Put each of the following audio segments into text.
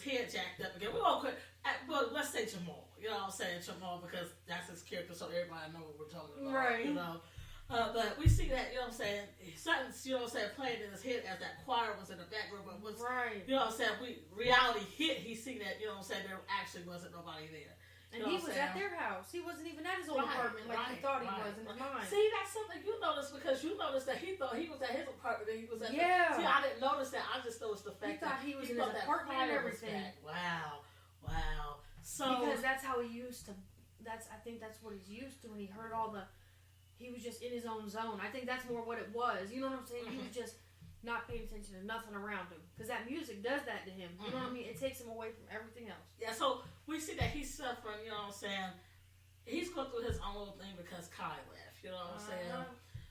head jacked up again. We won't quit. Well, let's say Jamal. You know what I'm saying? Jamal, because that's his character, so everybody know what we're talking about. Right. You know? But we see that, you know what I'm saying, something's, you know what I'm saying, playing in his head as that choir was in the background, but was, right. you know what I'm saying, reality hit, he seen that, you know what I'm saying, there actually wasn't nobody there. And he was at their house. He wasn't even at his old apartment like he thought he was in his mind. See, that's something you noticed because you noticed that he thought he was at his apartment and he was at See, I didn't notice that. I just noticed the fact that he was in his apartment and everything. Wow. So because that's how he used to. I think that's what he's used to when he heard all the. He was just in his own zone. I think that's more what it was. You know what I'm saying? He was just not paying attention to nothing around him. Because that music does that to him. You know what I mean? It takes him away from everything else. Yeah, so we see that he's suffering, you know what I'm saying? He's going through his own little thing because Kai left, you know what I'm saying?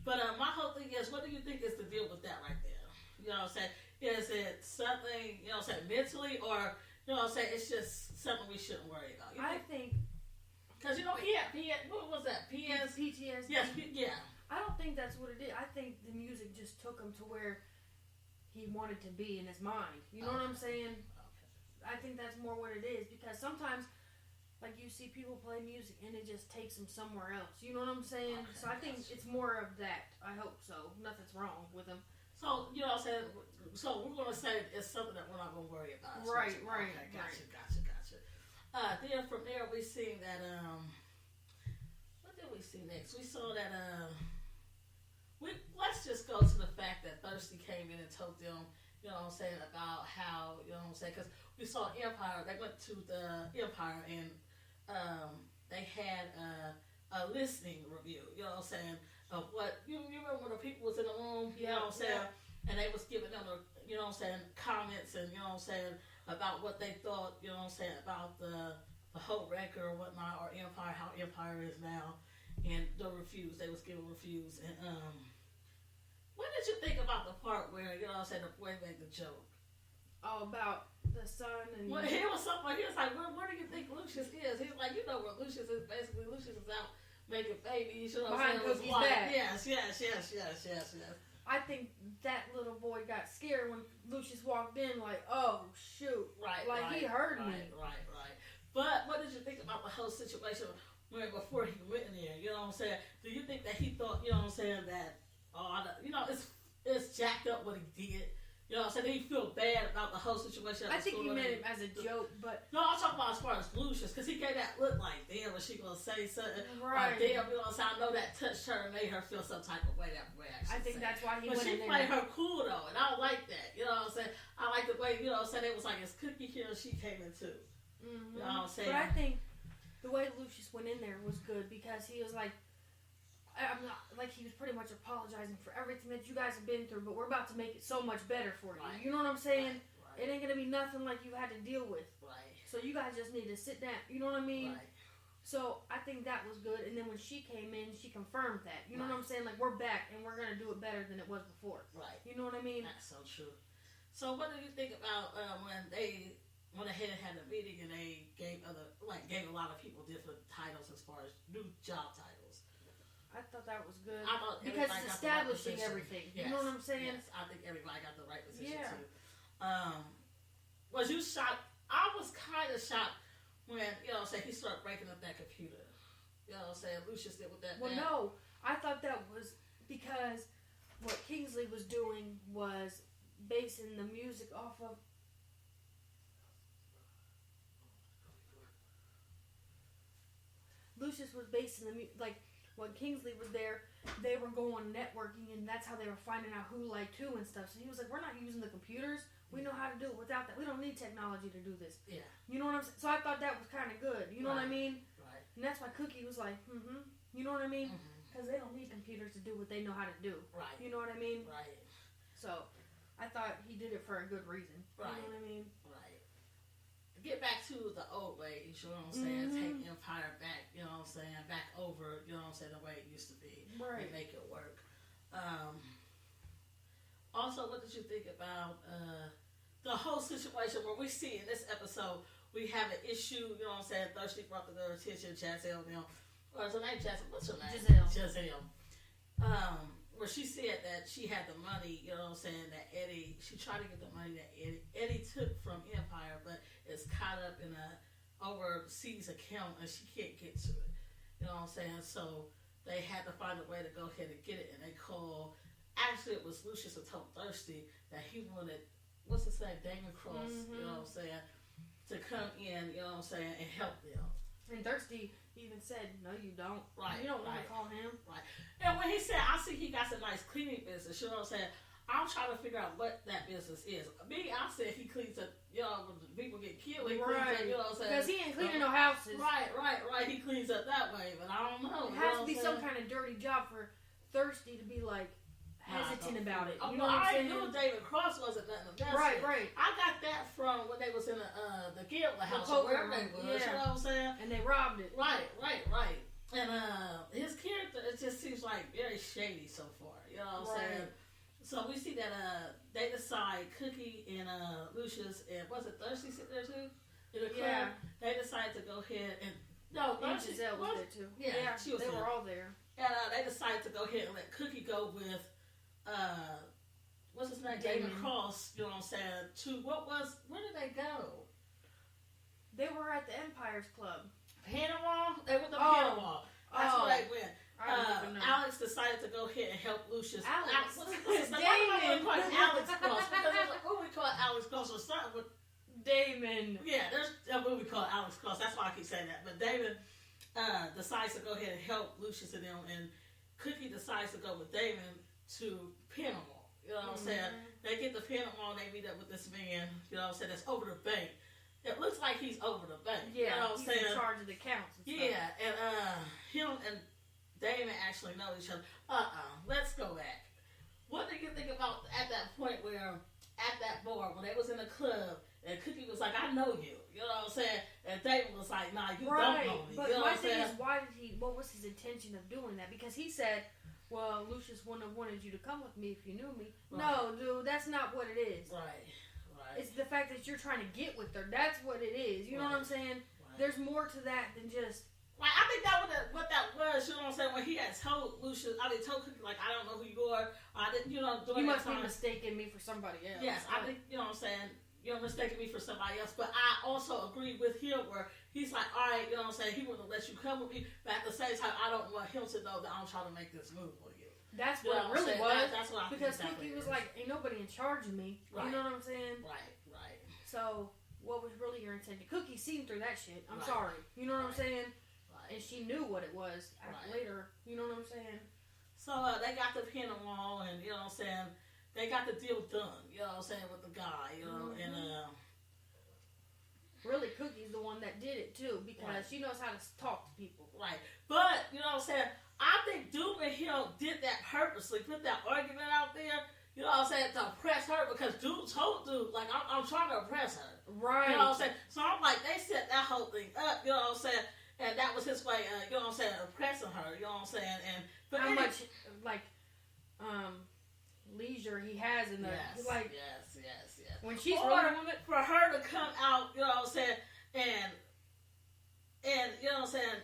But my whole thing is, what do you think is the deal with that right there? You know what I'm saying? Is it something, you know what I'm saying, mentally, or, you know what I'm saying, it's just something we shouldn't worry about? I think... Because, you know, he had, what was that? PTSD? Yes, yeah. I don't think that's what it is. I think the music just took him to where he wanted to be in his mind. You know what I'm saying? Okay. I think that's more what it is. Because sometimes, like, you see people play music and it just takes them somewhere else. You know what I'm saying? Okay, so I think it's more of that. I hope so. Nothing's wrong with him. So, you know what I'm saying? So, we're going to say it's something that we're not going to worry about. Right. Okay, gotcha. Then from there, we seen that, what did we see next? We saw that, let's just go to the fact that Thirsty came in and told them, you know what I'm saying, about how, you know what I'm saying, because we saw Empire, they went to the Empire and they had a listening review, you know what I'm saying, of what, you remember when the people was in the room, you know what I'm saying, and they was giving them, you know what I'm saying, comments and, you know what I'm saying, about what they thought, you know what I'm saying, about the whole record or whatnot, or Empire, how Empire is now, and the reviews, they was giving reviews, and, what did you think about the part where, you know what I'm saying, the boy made the joke? Oh, about the son and... Well, he was like, where do you think Lucius is? He's like, you know where Lucius is, basically, Lucius is out making babies, you know what I'm saying? Behind Cookie's back. Yes. I think that little boy got scared when Lucius walked in, like, oh, shoot. He heard me. Right. But what did you think about the whole situation before he went in there? You know what I'm saying? Do you think that he thought, you know what I'm saying, that, you know, it's jacked up what he did? You know what I'm saying? Did he feel bad about the whole situation? I think he meant it as a joke, but... No, I'm talking about as far as Lucius, because he gave that look like, damn, was she going to say something? Right. Or damn, you know what I'm saying? I know that touched her and made her feel some type of way that way, I think that's why he went in there. But she played her cool, though, and I don't like that. You know what I'm saying? I like the way, you know what I'm saying? It was like, it's Cookie here and she came in, too. Mm-hmm. You know what I'm saying? But I think the way Lucius went in there was good, because he was like, I'm not, like, he was pretty much apologizing for everything that you guys have been through, but we're about to make it so much better for you. Right. You know what I'm saying? Right. It ain't going to be nothing like you had to deal with. Right. So you guys just need to sit down. You know what I mean? Right. So I think that was good. And then when she came in, she confirmed that. You know what I'm saying? Like, we're back, and we're going to do it better than it was before. Right. You know what I mean? That's so true. So what do you think about when they went ahead and had a meeting and they gave a lot of people different titles as far as new job titles? I thought that was good. Because it's establishing everything. Yes. You know what I'm saying? Yes. I think everybody got the right position too. Was you shocked? I was kind of shocked when, you know what I'm saying, he started breaking up that computer. You know what I'm saying? Lucius did with that. Well, no. I thought that was because what Kingsley was doing was basing the music off of... Lucius was basing the music... Like, when Kingsley was there, they were going networking, and that's how they were finding out who liked who and stuff. So he was like, we're not using the computers. We know how to do it without that. We don't need technology to do this. Yeah. You know what I'm saying? So I thought that was kind of good. You know what I mean? Right. And that's why Cookie was like, You know what I mean? Because they don't need computers to do what they know how to do. Right. You know what I mean? Right. So I thought he did it for a good reason. Right. You know what I mean? Right. Get back to the old ways, you know what I'm saying? Take Empire back, you know what I'm saying? Back over, you know what I'm saying, the way it used to be. Right. And make it work. Also, what did you think about the whole situation where we see in this episode, we have an issue, you know what I'm saying? Thirsty brought to their attention, Chazelle, you know. Or is her name Chazelle? What's her name? Giselle. Where she said that she had the money, you know what I'm saying, that Eddie, she tried to get the money that Eddie took from Empire, but up in a overseas account and she can't get to it. You know what I'm saying? So they had to find a way to go ahead and get it, and they called. Actually, it was Lucius that told Thirsty that he wanted, what's his name, Damon Cross, you know what I'm saying, to come in, you know what I'm saying, and help them. And Thirsty even said, no, you don't. Right. You don't want to call him. Right. And when he said, I see he got some nice cleaning business, you know what I'm saying, I'm trying to figure out what that business is. Me, I said he cleans up, you know, when people get killed, he cleans up, you know what I'm saying. Because he ain't cleaning no houses. Right. He cleans up that way, but I don't know. It has to be some kind of dirty job for Thirsty to be like, hesitant about it. You know what I'm saying? I knew David Cross wasn't nothing of that. Right. I got that from when they was in the Gilbert house, or wherever they was. You know what I'm saying? And they robbed it. Right. And his character, it just seems like very shady so far. You know what I'm saying? So we see that they decide, Cookie and Lucius and was it Thirsty sit there too? In the club? Yeah. They decide to go ahead and And Giselle was there too. Yeah, she was they there. were all there. And they decided to go ahead and let Cookie go with what's his name? David Cross, you know what I'm saying? Where did they go? They were at the Empire's Club. Panama? They went to Panama. That's where they went. Alex decided to go ahead and help Lucius. Alex. What's his name? Why do we call it Alex Cross? Because there's a movie called Alex Cross or something with Damon. Yeah, there's a movie called Alex Cross. That's why I keep saying that. But David decides to go ahead and help Lucius and them, and Cookie decides to go with Damon to Panama. You know what I'm saying? They get to Panama and they meet up with this man, you know what I'm saying, that's over the bank. It looks like he's over the bank. Yeah, you know what I'm saying? In charge of the accounts and stuff. Yeah, and him and Damon actually know each other. Let's go back. What do you think about at that point where, at that bar, when they was in the club, and Cookie was like, I know you. You know what I'm saying? And Damon was like, nah, you don't know me. But you know my what thing I'm is, what was his intention of doing that? Because he said, well, Lucius wouldn't have wanted you to come with me if you knew me. Right. No, dude, that's not what it is. Right. It's the fact that you're trying to get with her. That's what it is. You know what I'm saying? Right. There's more to that than just... Like, I think what that was, you know what I'm saying, when he had told Lucius, told Cookie, like, I don't know who you are. I didn't, you know, during that time. You must be mistaking me for somebody else. Yes, I think, you know what I'm saying, you're mistaking me for somebody else. But I also agree with him where he's like, all right, you know what I'm saying, he wouldn't let you come with me. But at the same time, I don't want him to know that I'm trying to make this move for you. That's what it really was. That's what I because think. Because Cookie was like, ain't nobody in charge of me. Right. You know what I'm saying? Right. So, what was really your intention? Cookie seen through that shit. I'm sorry. You know what I'm saying? Right. And she knew what it was later. You know what I'm saying? So, they got the Panama, and, you know what I'm saying, they got the deal done, you know what I'm saying, with the guy, you know, and, really, Cookie's the one that did it, too, because she knows how to talk to people. Right. But, you know what I'm saying, I think Doom and him did that purposely, put that argument out there, you know what I'm saying, to oppress her, because Dude told Dude, like, I'm trying to oppress her. Right. You know what I'm saying? So I'm like, they set that whole thing up, you know what I'm saying, and that was his way, you know what I'm saying, oppressing her, you know what I'm saying, and... But how much, like, leisure he has in the... Yes. When she's for her to come out, you know what I'm saying, and you know what I'm saying,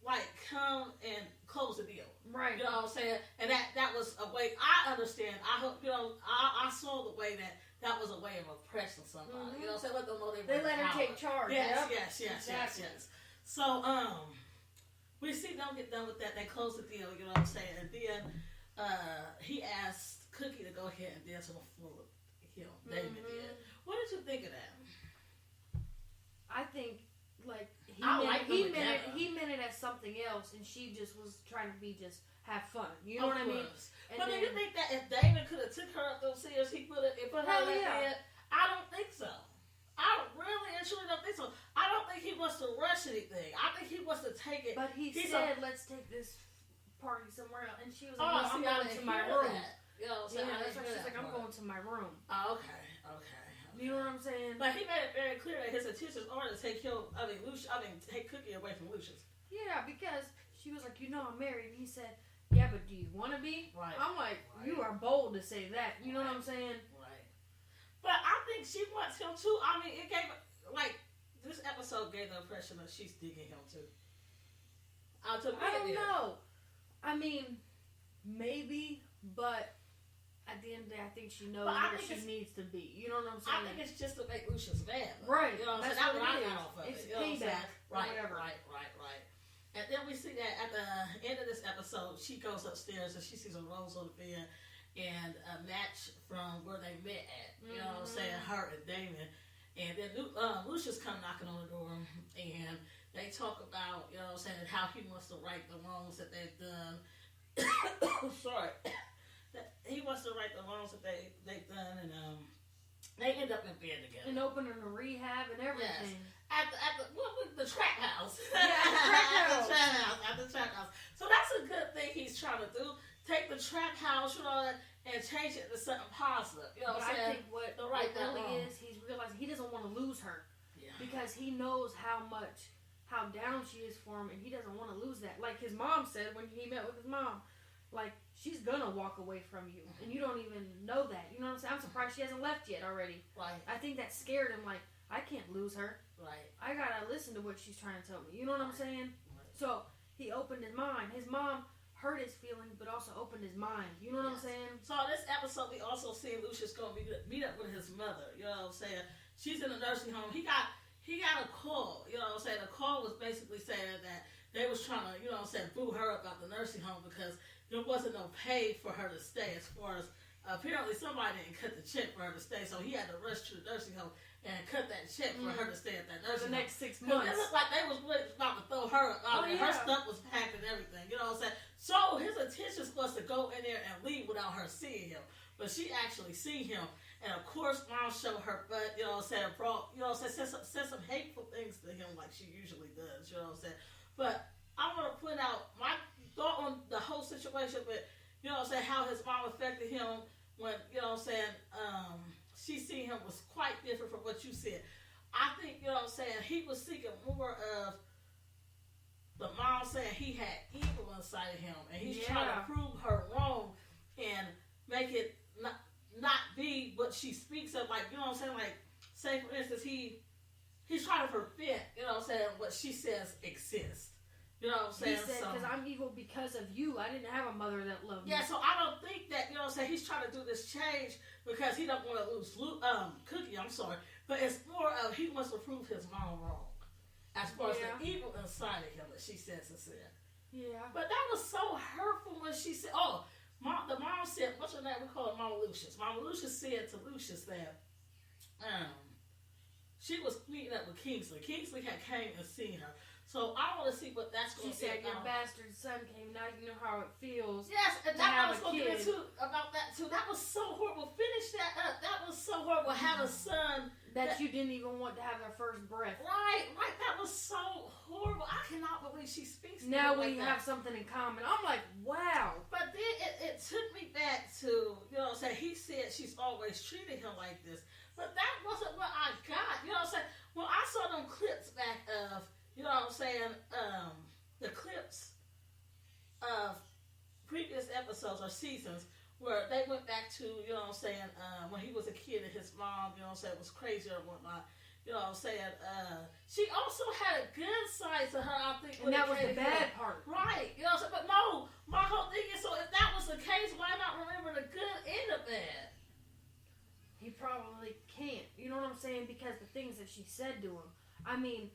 like, come and close the deal. Right. You know what I'm saying? And that was a way, I understand, I hope, you know, I saw the way that was a way of oppressing somebody. You know what I'm saying? Let them know they let her take charge. Yes. So, we see them get done with that. They close the deal, you know what I'm saying? And then he asked Cookie to go ahead and dance on the floor with him. David did. What did you think of that? I think, like, he meant it as something else, and she just was trying to have fun. You know what I mean? And but do you think that if David could have took her up those stairs, he put her in that bed? I don't think so. I really and truly don't think so. I don't think he wants to rush anything. I think he wants to take it. But he said, let's take this party somewhere else. And she was like, I'm going to my room. You know what I'm saying? That's why she's like, I'm going to my room. Oh, okay. You know what I'm saying? But he made it very clear that his intentions are to take take Cookie away from Lucius. Yeah, because she was like, I'm married. And he said, yeah, but do you want to be? Right. I'm like, you are bold to say that. You know what I'm saying? Right. But I think she wants him too. I mean, it gave, like, this episode gave the impression that she's digging him too. I don't know. I mean, maybe, but at the end of the day, I think she knows where she needs to be. You know what I'm saying? I think it's just to make Lucius mad. Right. You know what I'm saying? That's what I got episode, she goes upstairs and she sees a rose on the bed and a match from where they met at. You know what I'm saying? Her and Damon. And then Lucius come knocking on the door and they talk about, you know what I'm saying, how he wants to right the wrongs that they've done. Sorry. He wants to right the wrongs that they've done, and they end up in bed together. And opening a rehab and everything. Yes. At the trap house. Yeah, At the trap house. So that's a good thing he's trying to do. Take the trap house, you know, and change it to something positive. You know what I'm saying? I think what really is, he's realizing he doesn't want to lose her. Yeah. Because he knows how down she is for him, and he doesn't want to lose that. Like his mom said when he met with his mom, like, she's gonna walk away from you, and you don't even know that. You know what I'm saying? I'm surprised she hasn't left yet already. Right. I think that scared him. Like, I can't lose her. Right. I gotta listen to what she's trying to tell me. You know what I'm saying? Right. So he opened his mind. His mom hurt his feelings, but also opened his mind. You know what I'm saying? So in this episode, we also see Lucius go meet up with his mother. You know what I'm saying? She's in a nursing home. He got a call. You know what I'm saying? The call was basically saying that they was trying to, you know what I'm saying, boo her about the nursing home because there wasn't no pay for her to stay. As far as apparently somebody didn't cut the check for her to stay, so he had to rush to the nursing home and cut that check for her to stay at that nursing home. The next 6 months. It looked like they was really about to throw her out. Her stuff was packed and everything. You know what I'm saying? So his intention was to go in there and leave without her seeing him. But she actually seen him. And of course, Mom showed her butt, you know what I'm saying, said some hateful things to him like she usually does, you know what I'm saying? But I want to point out my thought on the whole situation, but, you know what I'm saying, how his mom affected him when, you know what I'm saying, she seen him was quite different from what you said. I think, you know what I'm saying, he was seeking more of the mom saying he had evil inside of him, and he's trying to prove her wrong and make it not be what she speaks of. Like, you know what I'm saying, like, say for instance, he's trying to prevent, you know what I'm saying, what she says exists. You know what I'm saying? He said, because I'm evil because of you. I didn't have a mother that loved me. Yeah, so I don't think that, you know what I'm saying, he's trying to do this change because he don't want to lose Cookie, I'm sorry. But it's more of he wants to prove his mom wrong. As far as the evil inside of him that she says is there. Yeah. But that was so hurtful when she said, the mom said, what's her name? We call her Mama Lucius. Mama Lucius said to Lucius that she was meeting up with Kingsley. Kingsley had came and seen her. So I want to see what that's going to be. She said your bastard son came. Now you know how it feels. Yes, and that I was going to get into about that too. That was so horrible. Finish that up. That was so horrible. Have a son that you didn't even want to have their first breath. Right. That was so horrible. I cannot believe she speaks. Now we have something in common. I'm like, wow. But then it took me back to, you know what I'm saying, he said she's always treated him like this. But that wasn't what I got. You know what I'm saying? When I saw them clips back of, you know what I'm saying, the clips of previous episodes or seasons where they went back to, you know what I'm saying, when he was a kid and his mom, you know what I'm saying, was crazy or whatnot. You know what I'm saying? She also had a good side to her, I think. And that was the bad part. Right. You know what I'm saying? But no, my whole thing is, so if that was the case, why not remember the good and the bad? He probably can't. You know what I'm saying? Because the things that she said to him. I mean,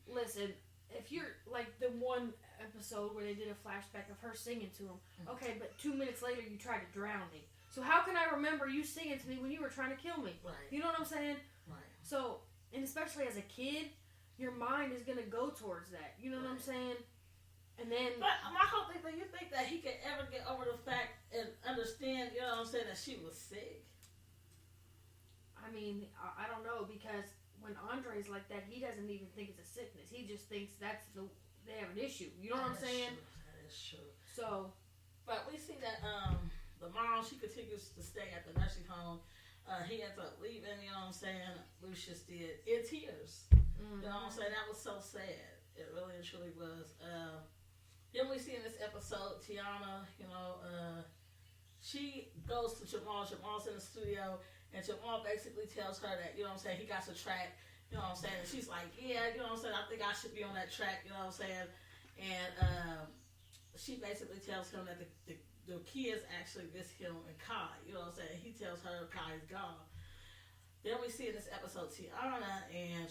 listen, if you're like the one episode where they did a flashback of her singing to him, okay, but 2 minutes later you tried to drown me. So how can I remember you singing to me when you were trying to kill me? Right. You know what I'm saying? Right. So, and especially as a kid, your mind is going to go towards that. You know what I'm saying? And then... But my whole thing, do you think that he could ever get over the fact and understand, you know what I'm saying, that she was sick? I mean, I don't know, because when Andre's like that, he doesn't even think it's a sickness. He just thinks they have an issue. You know what I'm saying? That is true. So... But we see that the mom, she continues to stay at the nursing home. He ends up leaving, you know what I'm saying, Lucius did, in tears. You know what I'm saying? That was so sad. It really and truly was. Then we see in this episode, Tiana, you know, she goes to Jamal. Jamal's in the studio, and Jamal basically tells her that, you know what I'm saying, he got to track, you know what I'm saying, and she's like, yeah, you know what I'm saying, I think I should be on that track, you know what I'm saying, and she basically tells him that the kids actually miss him and Kai, you know what I'm saying? He tells her Kai's gone. Then we see in this episode Tiana and